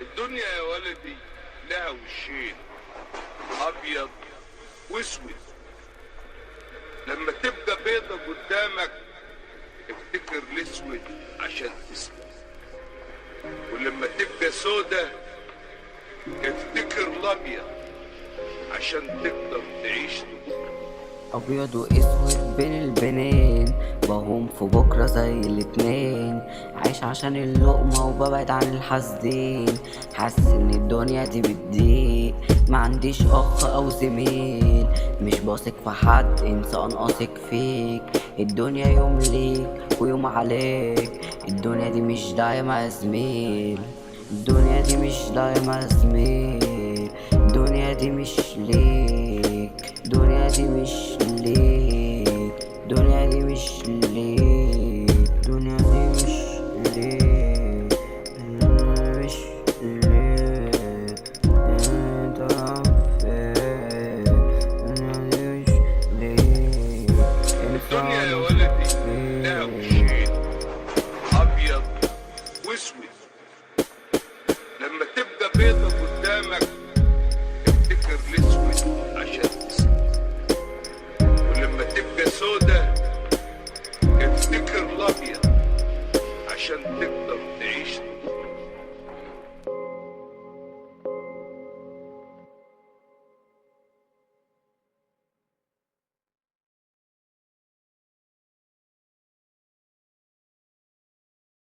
الدنيا يا ولدي لها وشين، ابيض واسود. لما تبقى بيضة قدامك افتكر الاسود عشان تسلم، ولما تبقى سودة افتكر الابيض عشان تقدر تعيش لبكره. ابيض واسود بين البنين، بهوم في بكره زي الاتنين. عايش عشان اللقمه وببعد عن الحاسدين، حاسس ان الدنيا دي بتضيق، ما عنديش اخ او زميل. مش واثق في حد، انسان واثق فيك. الدنيا يوم ليك ويوم عليك، الدنيا دي مش دايما يا زميل. الدنيا دي مش دايما يا زميل. الدنيا دي مش ليك. الدنيا دي مش ليك. الدنيا دي مش ليك.